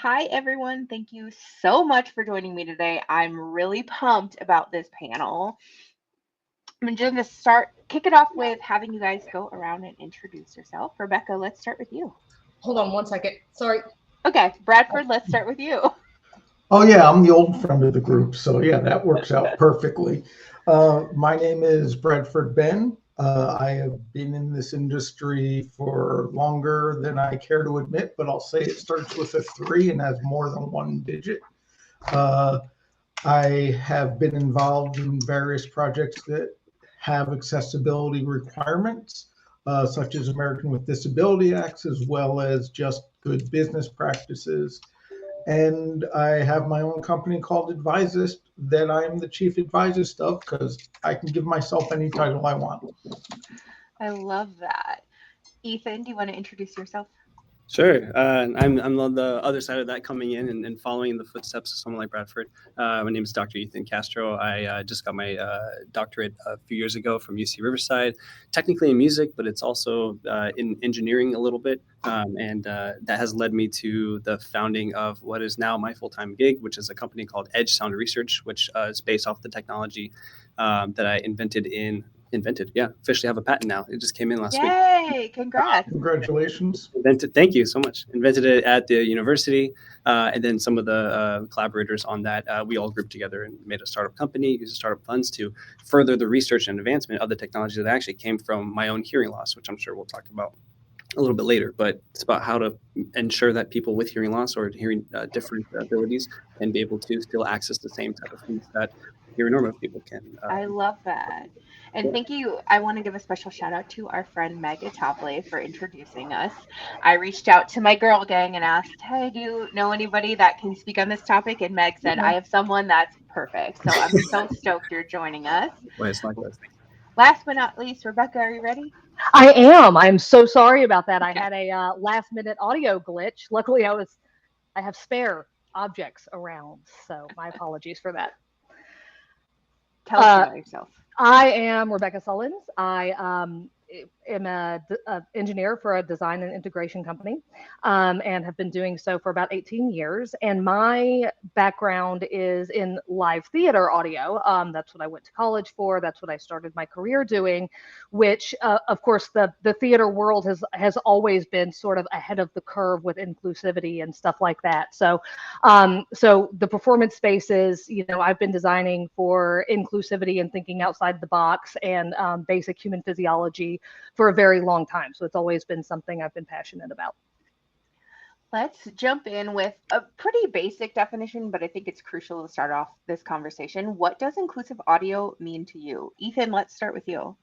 Hi, everyone. Thank you so much for joining me today. I'm really pumped about this panel. I'm going to kick it off with having you guys go around and introduce yourself. Rebecca, let's start with you. Hold on 1 second. Sorry. Okay, Bradford, let's start with you. Oh yeah, I'm the old friend of the group, so yeah, that works out perfectly. My name is Bradford Ben. I have been in this industry for longer than I care to admit, but I'll say it starts with a 3 and has more than one digit. Uh, I have been involved in various projects that have accessibility requirements, such as American with Disability Acts, as well as just good business practices. And I have my own company called rAVe's that I'm the chief advisor of because I can give myself any title I want. I love that. Ethan, do you want to introduce yourself? Sure. I'm on the other side of that, coming in and following in the footsteps of someone like Bradford. My name is Dr. Ethan Castro. I just got my doctorate a few years ago from UC Riverside, technically in music, but it's also in engineering a little bit. And that has led me to the founding of what is now my full-time gig, which is a company called Edge Sound Research, which is based off the technology that I officially have a patent now. It just came in last week. Yay, congrats. Congratulations. Thank you so much. Invented it at the university, and then some of the collaborators on that, we all grouped together and made a startup company, used startup funds to further the research and advancement of the technology that actually came from my own hearing loss, which I'm sure we'll talk about a little bit later. But it's about how to ensure that people with hearing loss or hearing different abilities can be able to still access the same type of things that hearing normal people can. I love that. And thank you. I want to give a special shout out to our friend Meg Atable for introducing us. I reached out to my girl gang and asked, hey, do you know anybody that can speak on this topic? And Meg said, I have someone that's perfect. So I'm so stoked you're joining us. Well, it's like this. Last but not least, Rebecca, are you ready? I am. I'm so sorry about that. I had a last minute audio glitch. Luckily, I have spare objects around, so my apologies for that. Tell us about yourself. I am Rebecca Sullins. I am an engineer for a design and integration company, and have been doing so for about 18 years. And my background is in live theater audio. That's what I went to college for. That's what I started my career doing, which, of course, the theater world has always been sort of ahead of the curve with inclusivity and stuff like that. So the performance spaces, I've been designing for inclusivity and thinking outside the box and basic human physiology for a very long time. So it's always been something I've been passionate about. Let's jump in with a pretty basic definition, but I think it's crucial to start off this conversation. What does inclusive audio mean to you? Ethan, let's start with you.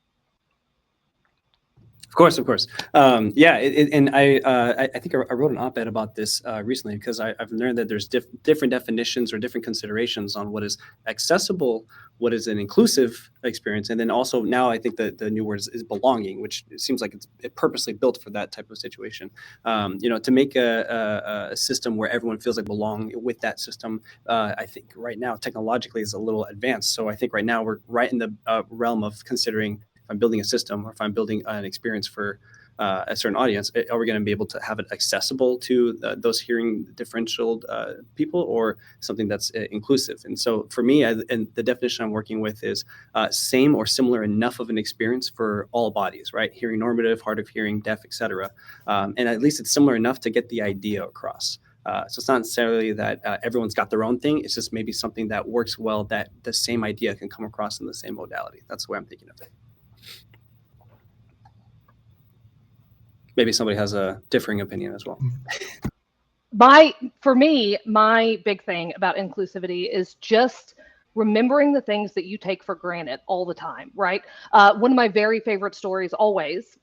Of course. And I think I wrote an op-ed about this recently because I've learned that there's different definitions or different considerations on what is accessible, what is an inclusive experience, and then also now I think that the new word is belonging, which seems like it's purposely built for that type of situation. To make a system where everyone feels like belong with that system, I think right now technologically is a little advanced. So I think right now we're right in the realm of considering, I'm building a system or if I'm building an experience for a certain audience, are we going to be able to have it accessible to those hearing differential people, or something that's inclusive? And so for me, and the definition I'm working with is same or similar enough of an experience for all bodies, right? Hearing normative, hard of hearing, deaf, etc. And at least it's similar enough to get the idea across. So it's not necessarily that everyone's got their own thing. It's just maybe something that works well, that the same idea can come across in the same modality. That's the way I'm thinking of it. Maybe somebody has a differing opinion as well. For me, my big thing about inclusivity is just remembering the things that you take for granted all the time, right? One of my very favorite stories always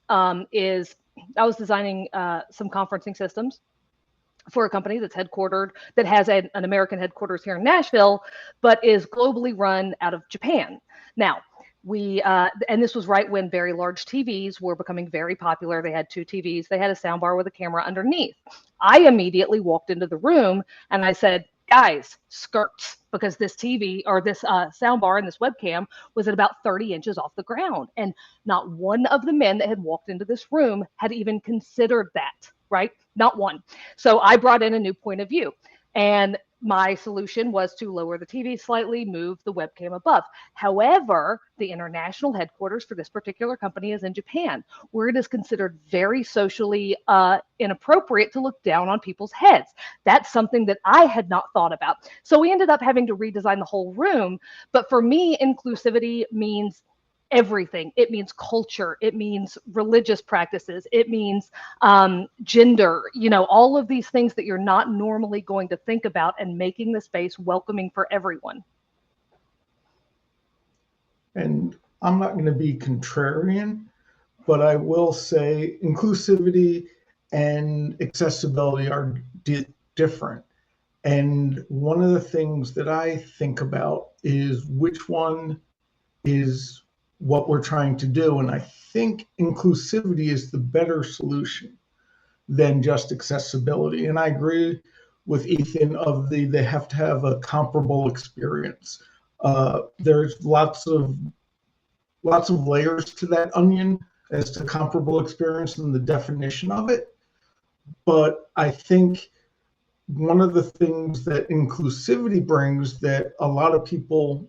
is I was designing some conferencing systems for a company that has an American headquarters here in Nashville, but is globally run out of Japan. Now, and this was right when very large TVs were becoming very popular. They had 2 TVs. They had a soundbar with a camera underneath. I immediately walked into the room and I said, guys, skirts, because this TV or this soundbar and this webcam was at about 30 inches off the ground. And not one of the men that had walked into this room had even considered that. right? Not one. So I brought in a new point of view. And my solution was to lower the TV slightly, move the webcam above. However, the international headquarters for this particular company is in Japan, where it is considered very socially inappropriate to look down on people's heads. That's something that I had not thought about. So we ended up having to redesign the whole room. But for me, inclusivity means everything. It means culture. It means religious practices. It means gender, all of these things that you're not normally going to think about, and making the space welcoming for everyone. And I'm not going to be contrarian, but I will say inclusivity and accessibility are different. And one of the things that I think about is which one is what we're trying to do. And I think inclusivity is the better solution than just accessibility. And I agree with Ethan they have to have a comparable experience. There's lots of layers to that onion as to comparable experience and the definition of it. But I think one of the things that inclusivity brings that a lot of people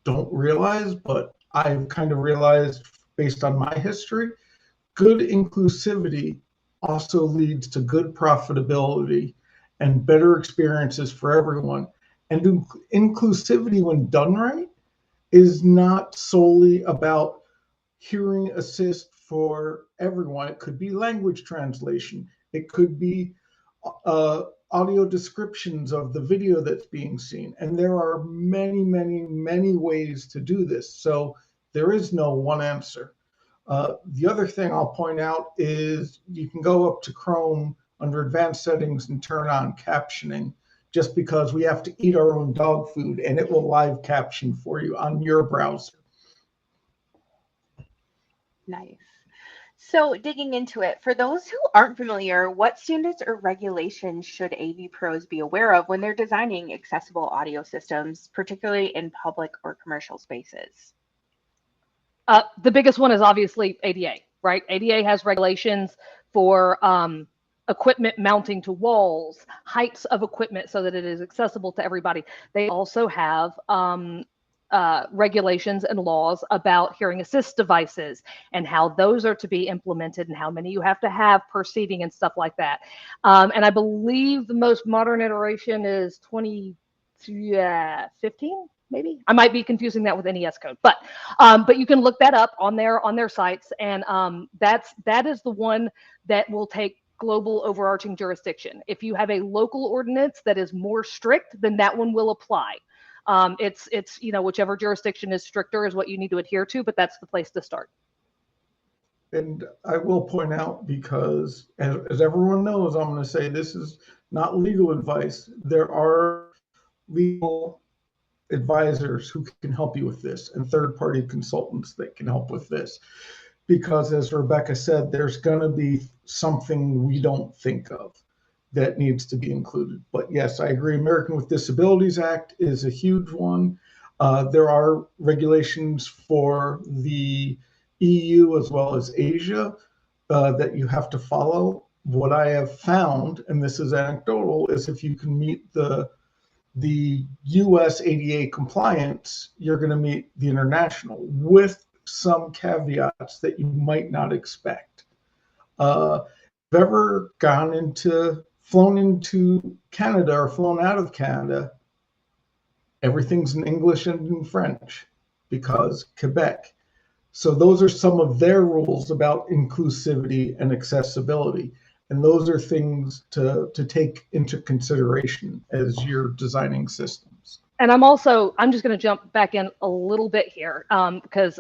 don't realize, but I've kind of realized based on my history, good inclusivity also leads to good profitability and better experiences for everyone. And inclusivity, when done right, is not solely about hearing assist for everyone. It could be language translation. It could be audio descriptions of the video that's being seen. And there are many, many, many ways to do this. So there is no one answer. The other thing I'll point out is you can go up to Chrome under advanced settings and turn on captioning, just because we have to eat our own dog food, and it will live caption for you on your browser. Nice. So digging into it, for those who aren't familiar, what standards or regulations should AV pros be aware of when they're designing accessible audio systems, particularly in public or commercial spaces? The biggest one is obviously ADA, right? ADA has regulations for equipment mounting to walls, heights of equipment so that it is accessible to everybody. They also have regulations and laws about hearing assist devices and how those are to be implemented and how many you have to have per seating and stuff like that. And I believe the most modern iteration is 2015. Maybe I might be confusing that with NES code, but you can look that up on their sites, and that is the one that will take global overarching jurisdiction. If you have a local ordinance that is more strict, then that one will apply. It's whichever jurisdiction is stricter is what you need to adhere to, but that's the place to start. And I will point out, because as everyone knows, I'm going to say this is not legal advice. There are legal advisors who can help you with this, and third-party consultants that can help with this, because as Rebecca said, there's going to be something we don't think of that needs to be included. But yes, I agree. American with Disabilities Act is a huge one. There are regulations for the EU as well as Asia that you have to follow. What I have found, and this is anecdotal, is if you can meet the US ADA compliance, you're going to meet the international, with some caveats that you might not expect. If you've ever flown into Canada or flown out of Canada, everything's in English and in French because Quebec. So those are some of their rules about inclusivity and accessibility. And those are things to take into consideration as you're designing systems. And I'm just going to jump back in a little bit here because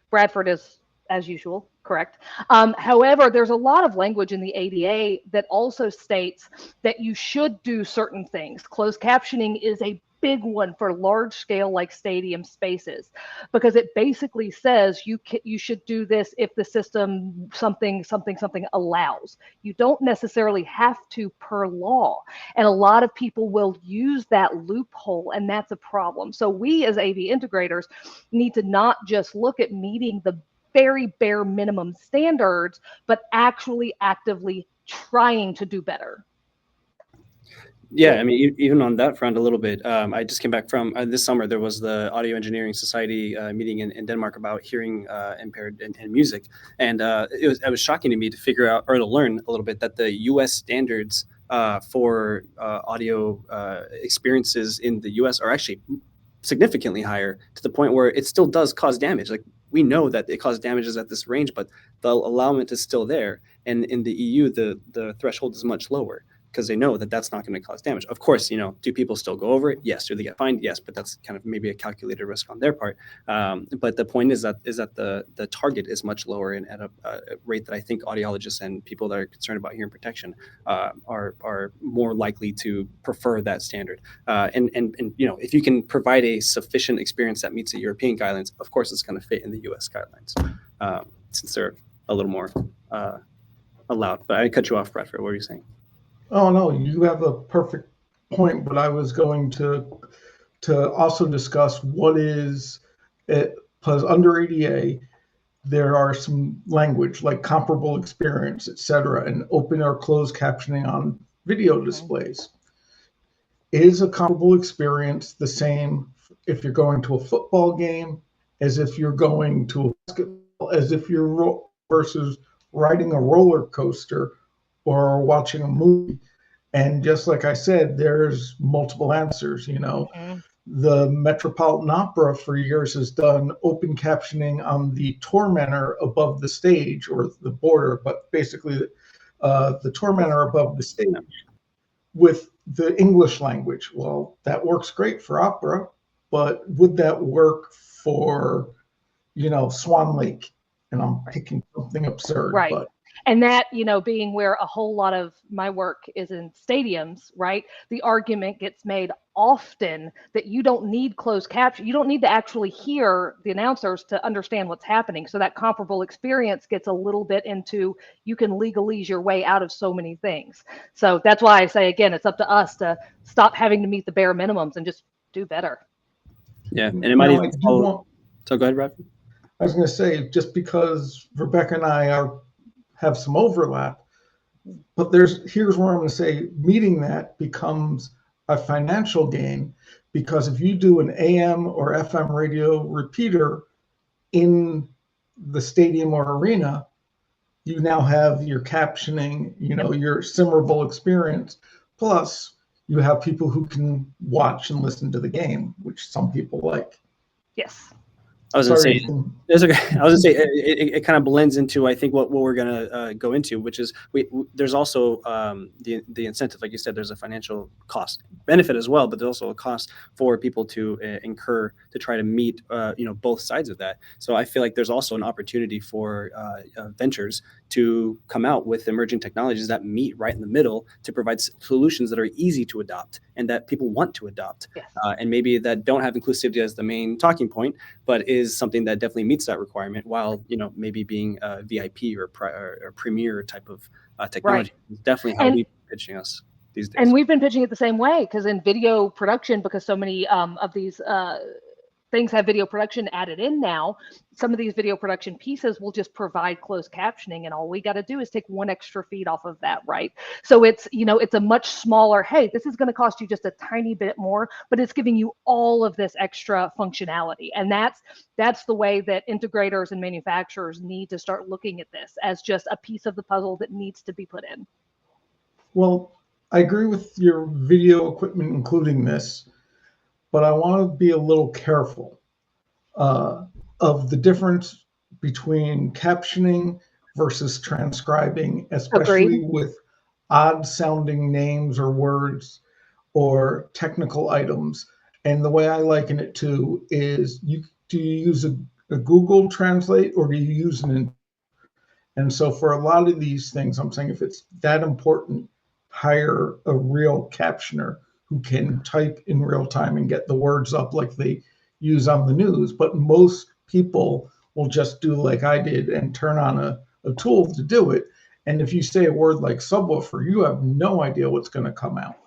Bradford is, as usual, correct. However, there's a lot of language in the ADA that also states that you should do certain things. Closed captioning is a big one for large scale, like stadium spaces, because it basically says you should do this if the system something allows. You don't necessarily have to per law, and a lot of people will use that loophole, and that's a problem. So we as AV integrators need to not just look at meeting the very bare minimum standards, but actually actively trying to do better. Yeah, I mean, even on that front a little bit, I just came back from this summer. There was the Audio Engineering Society meeting in Denmark about hearing impaired and music, and it was shocking to me to figure out or to learn a little bit that the U.S. standards for audio experiences in the U.S. are actually significantly higher, to the point where it still does cause damage. Like, we know that it causes damages at this range, but the allowance is still there. And in the EU, the threshold is much lower, because they know that that's not going to cause damage. Of course, do people still go over it? Yes. Do they get fined? Yes. But that's kind of maybe a calculated risk on their part. But the point is that the target is much lower, and at a rate that I think audiologists and people that are concerned about hearing protection are more likely to prefer that standard. And if you can provide a sufficient experience that meets the European guidelines, of course it's going to fit in the U.S. guidelines, since they're a little more allowed. But I cut you off, Bradford. What were you saying? Oh, no, you have a perfect point, but I was going to also discuss what is it, because under ADA, there are some language like comparable experience, et cetera, and open or closed captioning on video displays. Is a comparable experience the same if you're going to a football game as if you're going to a basketball, as if you're versus riding a roller coaster or watching a movie? And just like I said, there's multiple answers. The Metropolitan Opera for years has done open captioning on the tormentor above the stage, or the border, but basically the tormentor above the stage with the English language. Well, that works great for opera, but would that work for, Swan Lake? And I'm picking something absurd, right? But and that, being where a whole lot of my work is in stadiums, right? The argument gets made often that you don't need closed caption. You don't need to actually hear the announcers to understand what's happening. So that comparable experience gets a little bit into, you can legalese your way out of so many things. So that's why I say, again, it's up to us to stop having to meet the bare minimums and just do better. Yeah, and it might even follow. So go ahead, Bradford. I was going to say, just because Rebecca and I have some overlap, but here's where I'm going to say meeting that becomes a financial gain, because if you do an AM or FM radio repeater in the stadium or arena, you now have your captioning, your simmerable experience. Plus, you have people who can watch and listen to the game, which some people like. Yes. I was going to say it kind of blends into, I think, what we're going to go into, which is there's also the incentive. Like you said, there's a financial cost benefit as well, but there's also a cost for people to incur to try to meet both sides of that. So I feel like there's also an opportunity for ventures to come out with emerging technologies that meet right in the middle to provide solutions that are easy to adopt and that people want to adopt, yes. And maybe that don't have inclusivity as the main talking point, but is something that definitely meets that requirement, while maybe being a VIP or premier type of technology. Right. It's definitely how we've been pitching us these days. And we've been pitching it the same way, because in video production, because so many of these things have video production added in now, some of these video production pieces will just provide closed captioning, and all we got to do is take one extra feed off of that, right? So it's, it's a much smaller, hey, this is going to cost you just a tiny bit more, but it's giving you all of this extra functionality. And that's the way that integrators and manufacturers need to start looking at this, as just a piece of the puzzle that needs to be put in. Well, I agree with your video equipment including this, but I want to be a little careful of the difference between captioning versus transcribing, especially Agreed. with odd sounding names or words or technical items. And the way I liken it to is, do you use a Google Translate, or do you use and so for a lot of these things, I'm saying, if it's that important, hire a real captioner who can type in real time and get the words up like they use on the news. But most people will just do like I did and turn on a tool to do it. And if you say a word like subwoofer, you have no idea what's going to come out.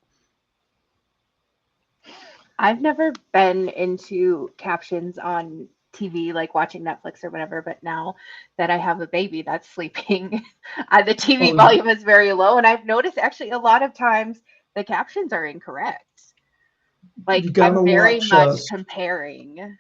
I've never been into captions on TV, like watching Netflix or whatever. But now that I have a baby that's sleeping, the TV Oh, volume is very low. And I've noticed actually a lot of times the captions are incorrect. Like you gotta I'm very watch much comparing.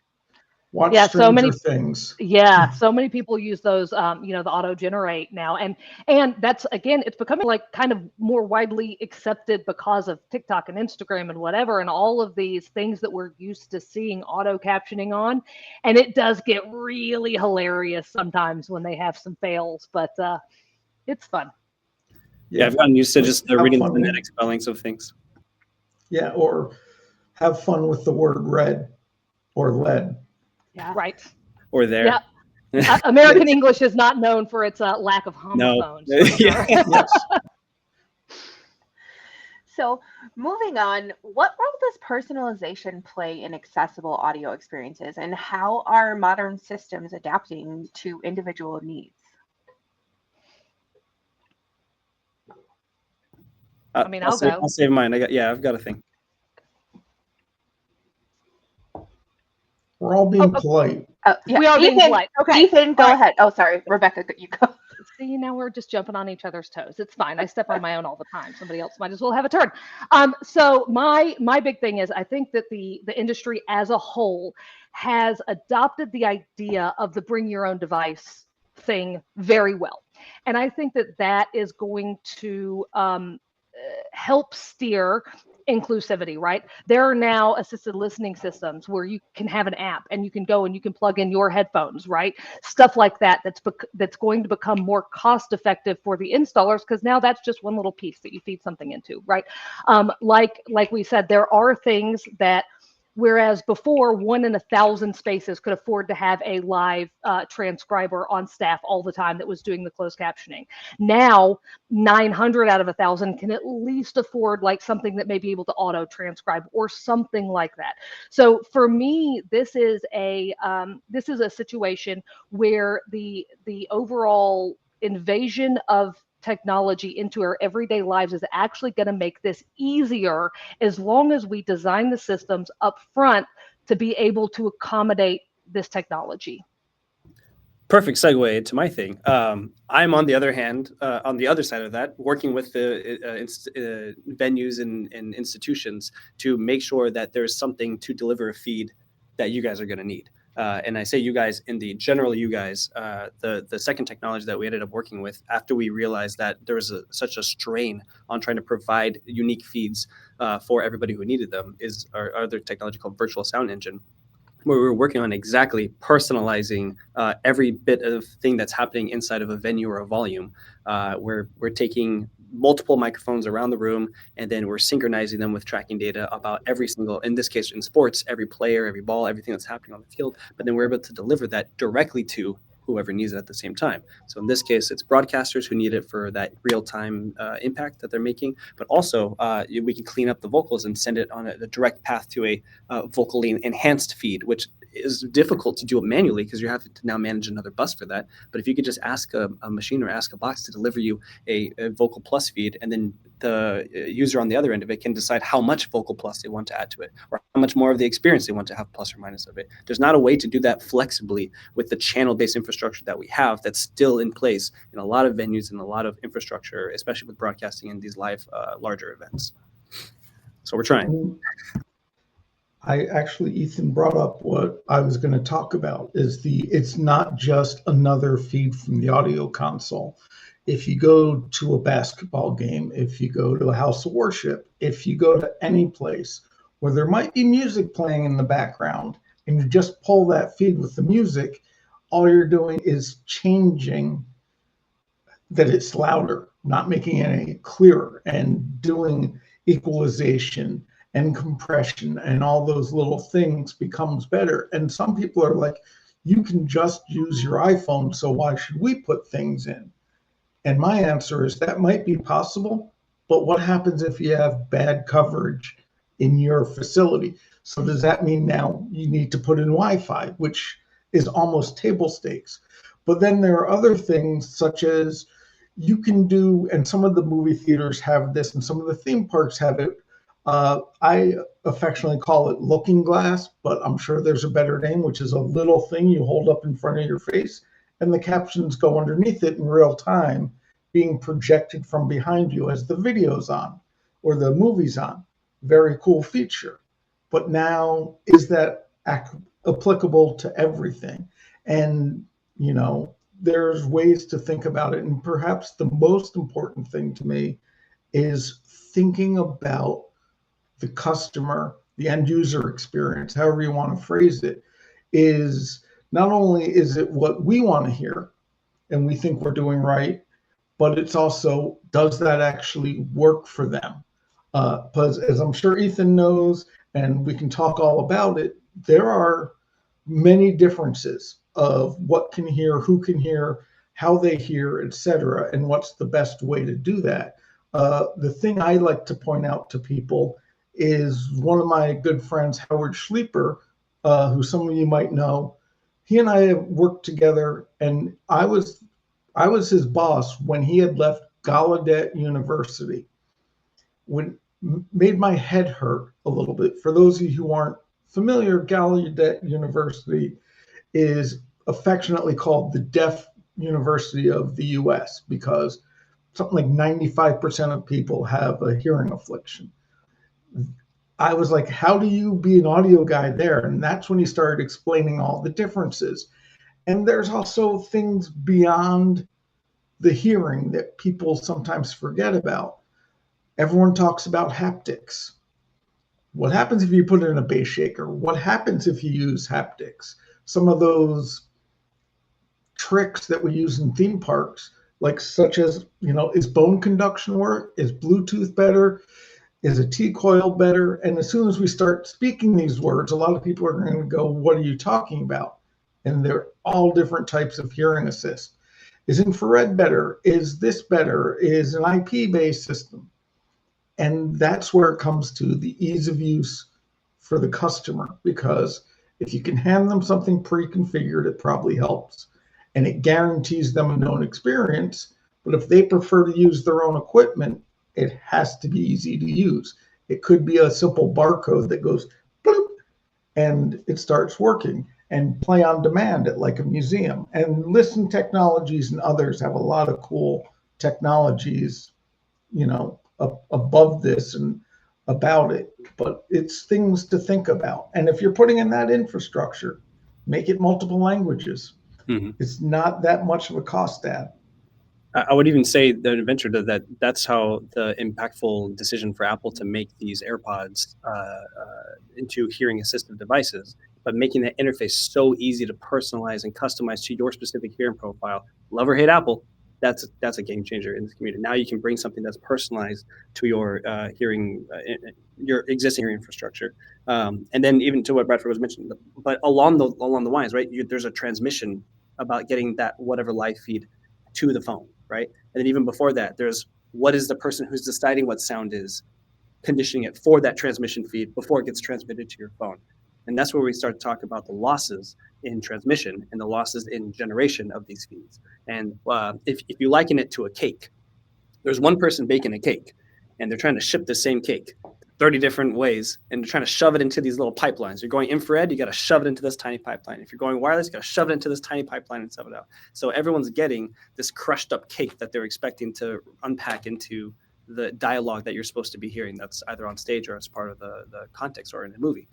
Yeah, so Stranger many Things. Yeah, so many people use those, the auto generate now, and that's again, it's becoming like kind of more widely accepted because of TikTok and Instagram and whatever, and all of these things that we're used to seeing auto captioning on, and it does get really hilarious sometimes when they have some fails, but it's fun. Yeah, I've gotten used to just Have reading the fun phonetic spellings of things. Yeah, or have fun with the word red or lead. Yeah. Right. Or there. Yeah. American English is not known for its lack of homophones. No. For sure. Yes. So moving on, what role does personalization play in accessible audio experiences, and how are modern systems adapting to individual needs? I mean, I'll go. I'll save mine. I've got a thing. We're all being polite. Yeah. We are being Ethan, polite. Okay. Ethan, go ahead. Oh, sorry, Rebecca, you go. See, now we're just jumping on each other's toes. It's fine. I step on my own all the time. Somebody else might as well have a turn. So my big thing is I think that the industry as a whole has adopted the idea of the bring your own device thing very well. And I think that that is going to help steer inclusivity, right? There are now assisted listening systems where you can have an app and you can go and you can plug in your headphones, right? Stuff like that that's going to become more cost effective for the installers, because now that's just one little piece that you feed something into, right? Like we said, there are things that, whereas before 1 in 1,000 spaces could afford to have a live transcriber on staff all the time that was doing the closed captioning. Now 900 out of 1,000 can at least afford like something that may be able to auto transcribe or something like that. So for me, this is a situation where the overall invasion of technology into our everyday lives is actually going to make this easier, as long as we design the systems up front to be able to accommodate this technology. Perfect segue into my thing. I'm on the other hand, on the other side of that, working with the venues and institutions to make sure that there's something to deliver a feed that you guys are going to need. And I say you guys in the general you guys, the second technology that we ended up working with after we realized that there was such a strain on trying to provide unique feeds for everybody who needed them is our other technology called Virtual Sound Engine, where we're working on exactly personalizing every bit of thing that's happening inside of a venue or a volume. We're taking multiple microphones around the room, and then we're synchronizing them with tracking data about every single, in this case in sports, every player, every ball, everything that's happening on the field. But then we're able to deliver that directly to whoever needs it at the same time. So in this case, it's broadcasters who need it for that real-time impact that they're making, but also we can clean up the vocals and send it on a direct path to a vocally enhanced feed, which is difficult to do it manually because you have to now manage another bus for that. But if you could just ask a machine or ask a box to deliver you a vocal plus feed, and then the user on the other end of it can decide how much vocal plus they want to add to it, or how much more of the experience they want to have plus or minus of it. There's not a way to do that flexibly with the channel-based infrastructure that we have that's still in place in a lot of venues and a lot of infrastructure, especially with broadcasting in these live larger events. So we're trying. Ethan brought up what I was going to talk about is it's not just another feed from the audio console. If you go to a basketball game, if you go to a house of worship, if you go to any place where there might be music playing in the background and you just pull that feed with the music, all you're doing is changing that it's louder, not making it any clearer, and doing equalization and compression and all those little things becomes better. And some people are like, you can just use your iPhone, so why should we put things in? And my answer is that might be possible, but what happens if you have bad coverage in your facility? So does that mean now you need to put in Wi-Fi, which is almost table stakes? But then there are other things such as you can do, and some of the movie theaters have this and some of the theme parks have it, I affectionately call it looking glass, but I'm sure there's a better name, which is a little thing you hold up in front of your face, and the captions go underneath it in real time, being projected from behind you as the video's on or the movie's on. Very cool feature. But now, is that applicable to everything? And, there's ways to think about it. And perhaps the most important thing to me is thinking about the customer, the end user experience, however you want to phrase it, is not only is it what we want to hear and we think we're doing right, but it's also, does that actually work for them? Because as I'm sure Ethan knows, and we can talk all about it, there are many differences of what can hear, who can hear, how they hear, etc., and what's the best way to do that. The thing I like to point out to people is one of my good friends, Howard Schleeper, who some of you might know. He and I have worked together, and I was his boss when he had left Gallaudet University. When made my head hurt a little bit. For those of you who aren't familiar, Gallaudet University is affectionately called the Deaf University of the US because something like 95% of people have a hearing affliction. I was like, how do you be an audio guy there? And that's when he started explaining all the differences. And there's also things beyond the hearing that people sometimes forget about. Everyone talks about haptics. What happens if you put in a bass shaker? What happens if you use haptics? Some of those tricks that we use in theme parks, like such as, is bone conduction work? Is Bluetooth better? Is a T-coil better? And as soon as we start speaking these words, a lot of people are going to go, what are you talking about? And they're all different types of hearing assist. Is infrared better? Is this better? Is an IP-based system? And that's where it comes to the ease of use for the customer, because if you can hand them something pre-configured, it probably helps. And it guarantees them a known experience. But if they prefer to use their own equipment, it has to be easy to use. It could be a simple barcode that goes bloop, and it starts working, and play on demand at like a museum. And Listen Technologies and others have a lot of cool technologies, above this and about it, but it's things to think about. And if you're putting in that infrastructure, make it multiple languages. Mm-hmm. It's not that much of a cost add. I would even say that venture that's how the impactful decision for Apple to make these AirPods into hearing assistive devices, but making that interface so easy to personalize and customize to your specific hearing profile. Love or hate Apple, that's a game changer in this community. Now you can bring something that's personalized to your hearing, your existing hearing infrastructure, and then even to what Bradford was mentioning. But along the lines, right? There's a transmission about getting that whatever live feed to the phone, right? And then even before that, there's what is the person who's deciding what sound is, conditioning it for that transmission feed before it gets transmitted to your phone. And that's where we start to talk about the losses in transmission and the losses in generation of these feeds. And if you liken it to a cake, there's one person baking a cake and they're trying to ship the same cake 30 different ways, and they're trying to shove it into these little pipelines. You're going infrared, you got to shove it into this tiny pipeline. If you're going wireless, you got to shove it into this tiny pipeline and shove it out. So everyone's getting this crushed up cake that they're expecting to unpack into the dialogue that you're supposed to be hearing that's either on stage or as part of the context or in a movie.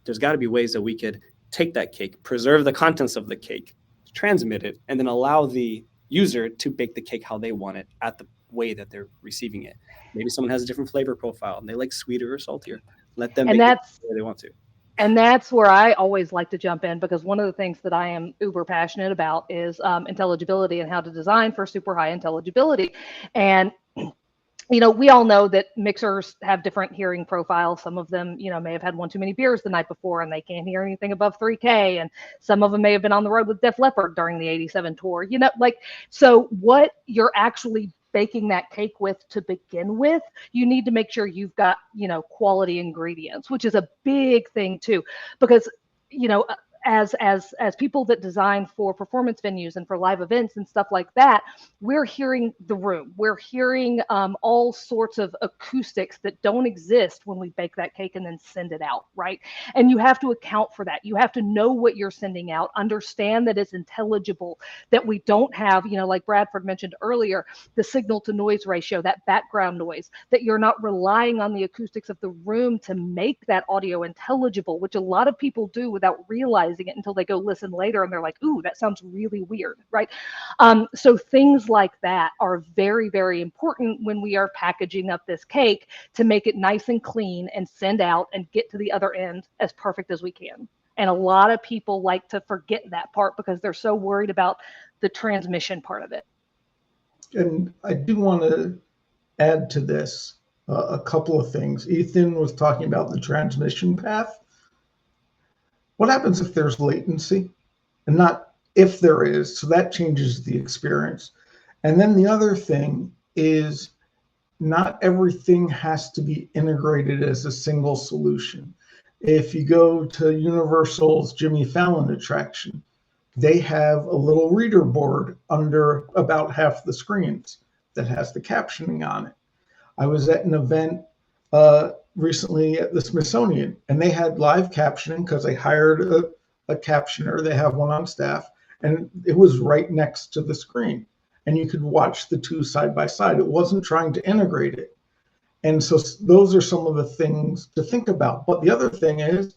There's got to be ways that we could take that cake, preserve the contents of the cake, transmit it, and then allow the user to bake the cake how they want it at the way that they're receiving it. Maybe someone has a different flavor profile and they like sweeter or saltier. Let them make it the way they want to. And that's where I always like to jump in, because one of the things that I am uber passionate about is intelligibility and how to design for super high intelligibility. And we all know that mixers have different hearing profiles. Some of them, may have had one too many beers the night before and they can't hear anything above 3K. And some of them may have been on the road with Def Leppard during the '87 tour. So what you're actually baking that cake with to begin with, you need to make sure you've got, quality ingredients, which is a big thing too, because, as people that design for performance venues and for live events and stuff like that, we're hearing the room. We're hearing all sorts of acoustics that don't exist when we bake that cake and then send it out, right? And you have to account for that. You have to know what you're sending out, understand that it's intelligible, that we don't have, like Bradford mentioned earlier, the signal to noise ratio, that background noise, that you're not relying on the acoustics of the room to make that audio intelligible, which a lot of people do without realizing it until they go listen later and they're like, ooh, that sounds really weird, right? So things like that are very, very important when we are packaging up this cake to make it nice and clean and send out and get to the other end as perfect as we can. And a lot of people like to forget that part because they're so worried about the transmission part of it. And I do want to add to this a couple of things. Ethan was talking about the transmission path. What happens if there's latency? And not if there is, so that changes the experience. And then the other thing is not everything has to be integrated as a single solution. If you go to Universal's Jimmy Fallon attraction, they have a little reader board under about half the screens that has the captioning on it. I was at an event recently at the Smithsonian, and they had live captioning because they hired a captioner. They have one on staff, and it was right next to the screen. And you could watch the two side by side. It wasn't trying to integrate it. And so those are some of the things to think about. But the other thing is,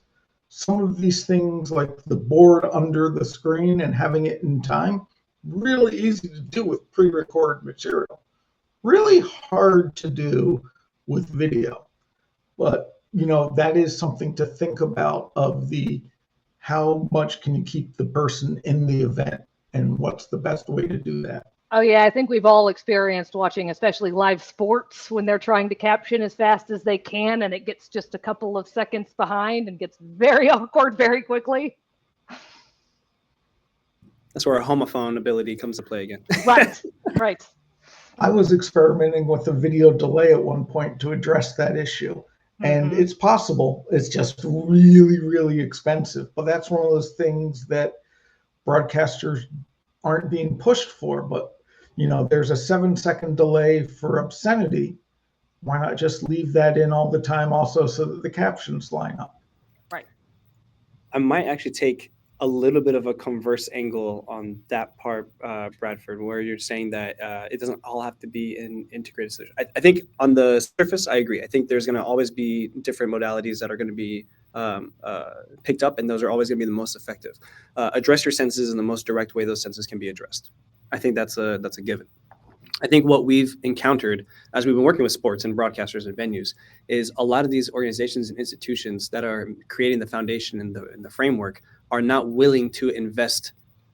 some of these things like the board under the screen and having it in time, really easy to do with pre-recorded material. Really hard to do with video. But, that is something to think about of how much can you keep the person in the event and what's the best way to do that. Oh, yeah, I think we've all experienced watching, especially live sports, when they're trying to caption as fast as they can, and it gets just a couple of seconds behind and gets very awkward very quickly. That's where our homophone ability comes to play again. Right, right. I was experimenting with a video delay at one point to address that issue. And it's possible. It's just really, really expensive. But that's one of those things that broadcasters aren't being pushed for. But there's a 7-second delay for obscenity. Why not just leave that in all the time also so that the captions line up? Right. I might actually take a little bit of a converse angle on that part, Bradford, where you're saying that it doesn't all have to be an integrated solution. I think on the surface, I agree. I think there's going to always be different modalities that are going to be picked up, and those are always going to be the most effective. Address your senses in the most direct way those senses can be addressed. I think that's a given. I think what we've encountered as we've been working with sports and broadcasters and venues is a lot of these organizations and institutions that are creating the foundation and the framework are not willing to invest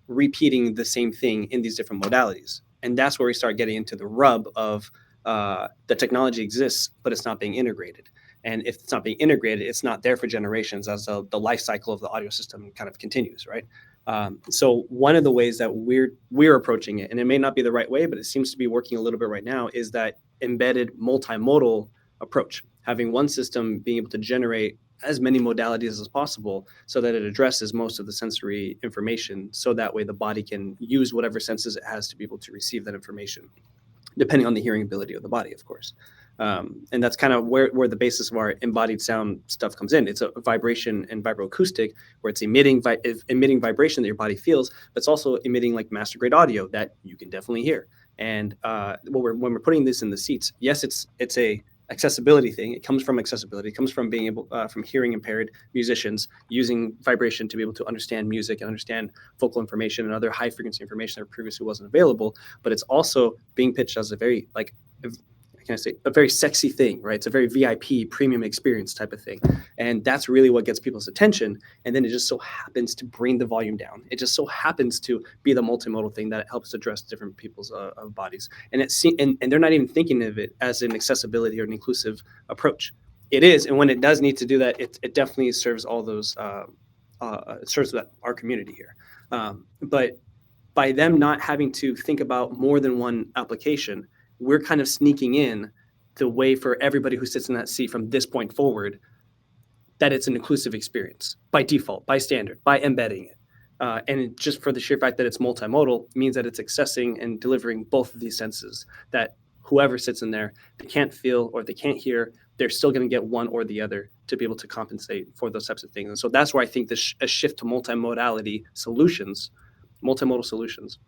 repeating the same thing in these different modalities. And that's where we start getting into the rub of the technology exists, but it's not being integrated. And if it's not being integrated, it's not there for generations as the life cycle of the audio system kind of continues, right? So one of the ways that we're approaching it, and it may not be the right way, but it seems to be working a little bit right now, is that embedded multimodal approach, having one system being able to generate as many modalities as possible so that it addresses most of the sensory information. So that way the body can use whatever senses it has to be able to receive that information, depending on the hearing ability of the body, of course. And that's kind of where the basis of our embodied sound stuff comes in. It's a vibration and vibroacoustic, where it's emitting vibration that your body feels, but it's also emitting like master grade audio that you can definitely hear. And when we're putting this in the seats, yes, it's a accessibility thing. It comes from accessibility. It comes from being able, from hearing impaired musicians using vibration to be able to understand music and understand vocal information and other high frequency information that previously wasn't available. But it's also being pitched as a very a very sexy thing, right? It's a very VIP premium experience type of thing. And that's really what gets people's attention. And then it just so happens to bring the volume down. It just so happens to be the multimodal thing that helps address different people's bodies. And they're not even thinking of it as an accessibility or an inclusive approach. It is. And when it does need to do that, it definitely serves all those, it serves our community here. But by them not having to think about more than one application, we're kind of sneaking in the way for everybody who sits in that seat from this point forward that it's an inclusive experience by default, by standard, by embedding it. And just for the sheer fact that it's multimodal means that it's accessing and delivering both of these senses, that whoever sits in there, they can't feel or they can't hear, they're still going to get one or the other to be able to compensate for those types of things. And so that's where I think a shift to multimodal solutions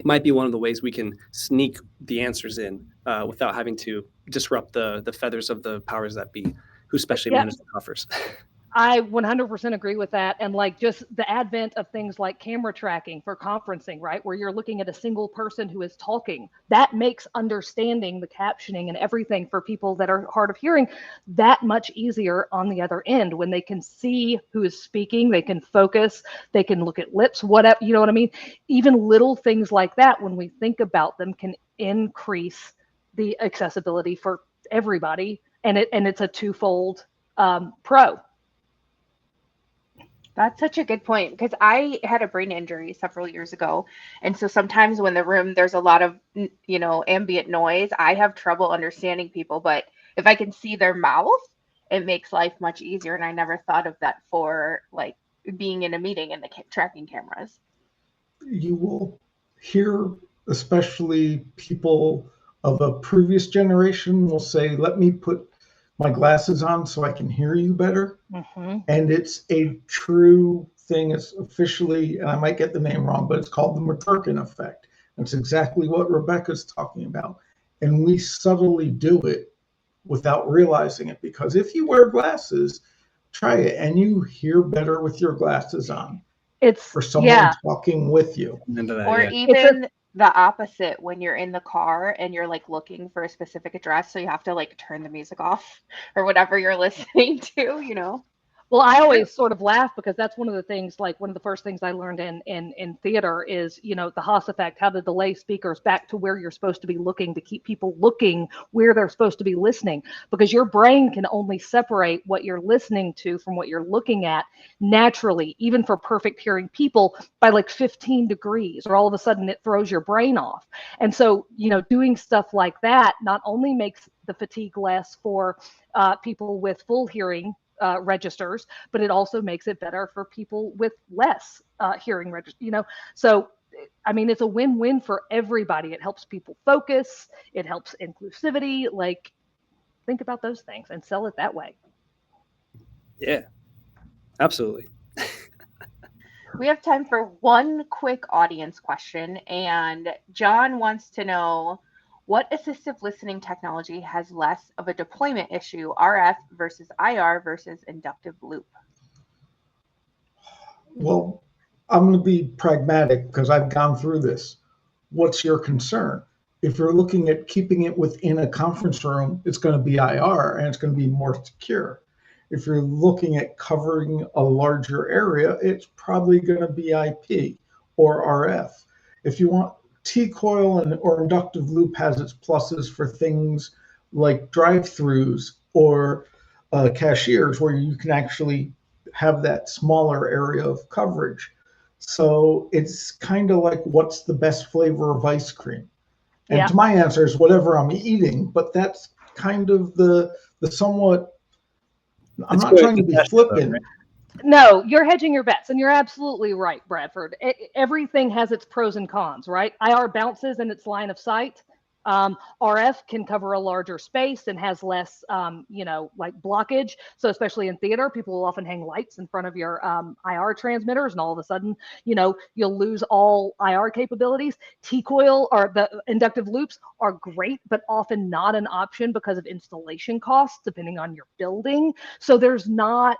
might be one of the ways we can sneak the answers in without having to disrupt the feathers of the powers that be, who specially manage the coffers. I 100% agree with that. And like just the advent of things like camera tracking for conferencing, right? Where you're looking at a single person who is talking, that makes understanding the captioning and everything for people that are hard of hearing that much easier on the other end. When they can see who is speaking, they can focus, they can look at lips, whatever, you know what I mean? Even little things like that, when we think about them, can increase the accessibility for everybody. And it's a twofold pro. That's such a good point, because I had a brain injury several years ago. And so sometimes when there's a lot of, ambient noise, I have trouble understanding people. But if I can see their mouth, it makes life much easier. And I never thought of that for like being in a meeting and the tracking cameras. You will hear, especially people of a previous generation will say, let me put my glasses on so I can hear you better. Mm-hmm. And it's a true thing. It's officially, and I might get the name wrong, but it's called the McCurkin effect. That's exactly what Rebecca's talking about. And we subtly do it without realizing it, because if you wear glasses, try it, and you hear better with your glasses on. It's for someone talking with you. Even the opposite, when you're in the car and you're like looking for a specific address, so you have to like turn the music off or whatever you're listening to, Well, I always sort of laugh because that's one of the things, like one of the first things I learned in theater is, the Haas effect, how to delay speakers back to where you're supposed to be looking to keep people looking where they're supposed to be listening, because your brain can only separate what you're listening to from what you're looking at naturally, even for perfect hearing people, by like 15 degrees, or all of a sudden it throws your brain off. And so, doing stuff like that not only makes the fatigue less for people with full hearing registers, but it also makes it better for people with less hearing registers, So, I mean, it's a win-win for everybody. It helps people focus. It helps inclusivity. Like, think about those things and sell it that way. Yeah, absolutely. We have time for one quick audience question, and John wants to know, what assistive listening technology has less of a deployment issue, RF versus IR versus inductive loop? Well, I'm going to be pragmatic because I've gone through this. What's your concern? If you're looking at keeping it within a conference room, it's going to be IR and it's going to be more secure. If you're looking at covering a larger area, it's probably going to be IP or RF. If you want T-coil or inductive loop, has its pluses for things like drive-throughs or cashiers, where you can actually have that smaller area of coverage. So it's kind of like, what's the best flavor of ice cream? And to my answer is whatever I'm eating, but that's kind of the somewhat, I'm not trying to be flippant. Right? No, you're hedging your bets, and you're absolutely right, Bradford. Everything has its pros and cons, right? IR bounces in its line of sight. RF can cover a larger space and has less, like blockage. So especially in theater, people will often hang lights in front of your IR transmitters, and all of a sudden, you'll lose all IR capabilities. T-coil or the inductive loops are great, but often not an option because of installation costs, depending on your building. So there is not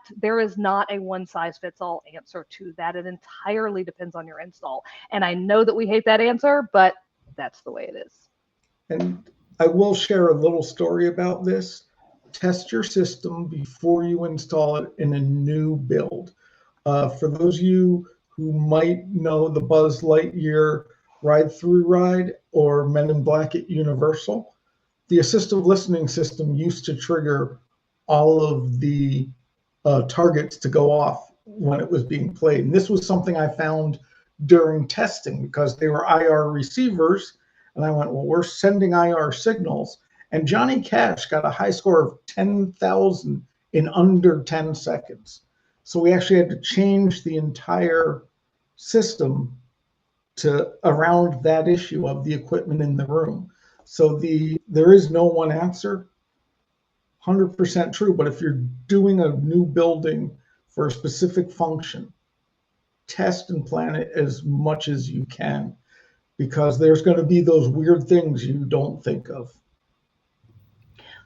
a one-size-fits-all answer to that. It entirely depends on your install. And I know that we hate that answer, but that's the way it is. And I will share a little story about this. Test your system before you install it in a new build. For those of you who might know the Buzz Lightyear ride-through ride or Men in Black at Universal, the assistive listening system used to trigger all of the targets to go off when it was being played. And this was something I found during testing, because they were IR receivers. And I went, well, we're sending IR signals. And Johnny Cash got a high score of 10,000 in under 10 seconds. So we actually had to change the entire system to around that issue of the equipment in the room. So there is no one answer, 100% true. But if you're doing a new building for a specific function, test and plan it as much as you can, because there's going to be those weird things you don't think of.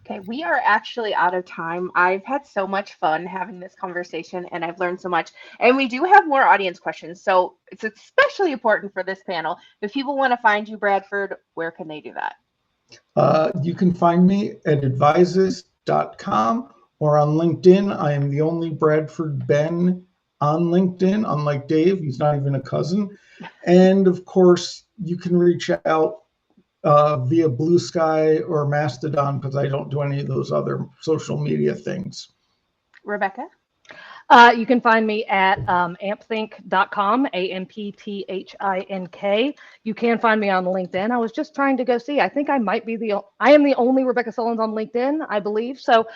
Okay, we are actually out of time. I've had so much fun having this conversation and I've learned so much. And we do have more audience questions. So it's especially important for this panel. If people want to find you, Bradford, where can they do that? You can find me at advises.com or on LinkedIn. I am the only Bradford Ben on LinkedIn, unlike Dave. He's not even a cousin. And of course, you can reach out via Blue Sky or Mastodon, because I don't do any of those other social media things. Rebecca? You can find me at ampthink.com, AMPTHINK. You can find me on LinkedIn. I was just trying to go see. I think I am the only Rebecca Sullins on LinkedIn, I believe. So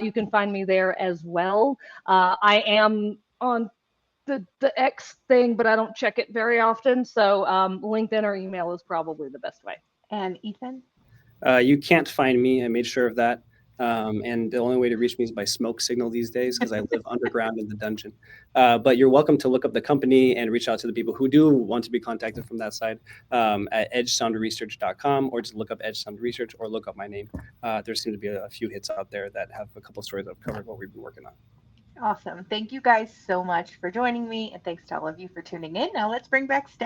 you can find me there as well. I am on the X thing, but I don't check it very often. So LinkedIn or email is probably the best way. And Ethan? You can't find me. I made sure of that. And the only way to reach me is by smoke signal these days, because I live underground in the dungeon. But you're welcome to look up the company and reach out to the people who do want to be contacted from that side at edgesoundresearch.com, or just look up Edge Sound Research or look up my name. There seem to be a few hits out there that have a couple stories that have covered what we've been working on. Awesome. Thank you guys so much for joining me. And thanks to all of you for tuning in. Now let's bring back Steph.